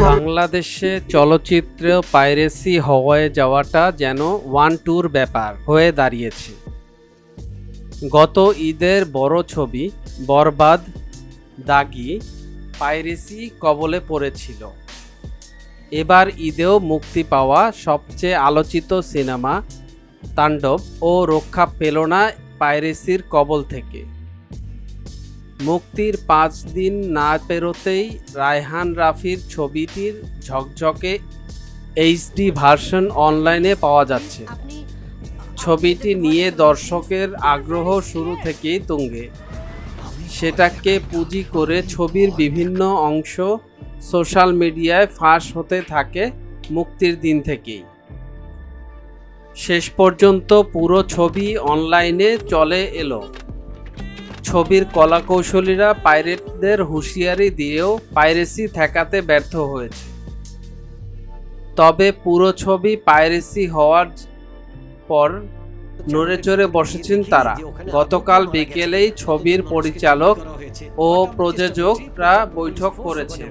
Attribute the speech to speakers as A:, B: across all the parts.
A: বাংলাদেশে চলচ্চিত্র পাইরেসি হয়ে যাওয়াটা যেন ওয়ান টুর ব্যাপার হয়ে দাঁড়িয়েছে। গত ঈদের বড় ছবি বরবাদ, দাগি পাইরেসি কবলে পড়েছিল। এবার ঈদেও মুক্তি পাওয়া সবচেয়ে আলোচিত সিনেমা তাণ্ডব ও রক্ষা পেল না পাইরেসির কবল থেকে। মুক্তির 5 দিন না পেরোতেই রায়হান রাফির ছবিটির ঝকঝকে এইচডি ভার্সন অনলাইনে পাওয়া যাচ্ছে। ছবিটি নিয়ে দর্শকের আগ্রহ শুরু থেকেই তুঙ্গে। সেটাকে পুঁজি করে ছবির বিভিন্ন অংশ সোশ্যাল মিডিয়ায় ফাঁস হতে থাকে মুক্তির দিন থেকেই। শেষ পর্যন্ত পুরো ছবি অনলাইনে চলে এলো। ছবির কলাকৌশলীরা পাইরেটদের হুঁশিয়ারি দিয়েও পাইরেসি ঠেকাতে ব্যর্থ হয়েছে। তবে পুরো ছবি পাইরেসি হওয়ার পর নড়ে চড়ে বসেছেন তারা। গতকাল বিকেলেই ছবির পরিচালক ও প্রযোজকরা বৈঠক করেছেন।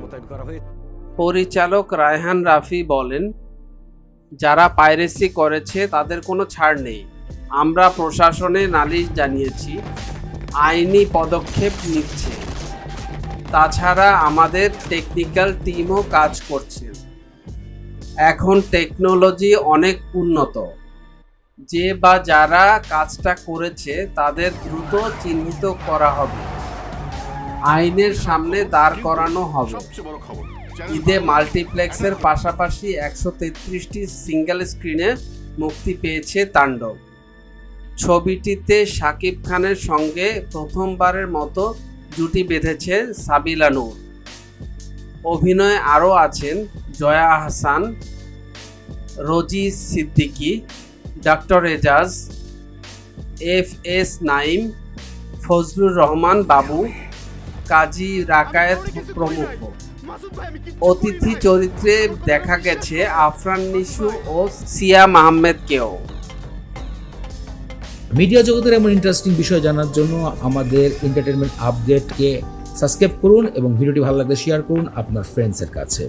A: পরিচালক রায়হান রাফি বলেন, যারা পাইরেসি করেছে তাদের কোনো ছাড় নেই। আমরা প্রশাসনে নালিশ জানিয়েছি, আইনি পদক্ষেপ নিচ্ছে। তাছাড়া আমাদের টেকনিক্যাল টিমও কাজ করছে। এখন টেকনোলজি অনেক উন্নত। যে বা যারা কাজটা করেছে তাদের দ্রুত চিহ্নিত করা হবে, আইনের সামনে দাঁড় করানো হবে। ঈদে মাল্টিপ্লেক্সের পাশাপাশি 133টি সিঙ্গেল স্ক্রিনে মুক্তি পেয়েছে তাণ্ডব। ছবিটিতে শাকিব খানের সঙ্গে প্রথমবারের মতো জুটি বেঁধেছে সাবিলা নূর। অভিনয়ে আরও আছেন জয়া আহসান, রোজি সিদ্দিকী, ডক্টর এজাজ, FS নাঈম, ফজলুর রহমান বাবু, কাজী রাকায়েত প্রমুখ। অতিথি চরিত্রে দেখা গেছে আফরান নিশু ও সিয়াম আহমেদকেও।
B: মিডিয়া জগতের এমন ইন্টারেস্টিং বিষয় জানার জন্য আমাদের এন্টারটেনমেন্ট আপডেটকে সাবস্ক্রাইব করুন এবং ভিডিওটি ভালো লাগলে শেয়ার করুন আপনার ফ্রেন্ডসের কাছে।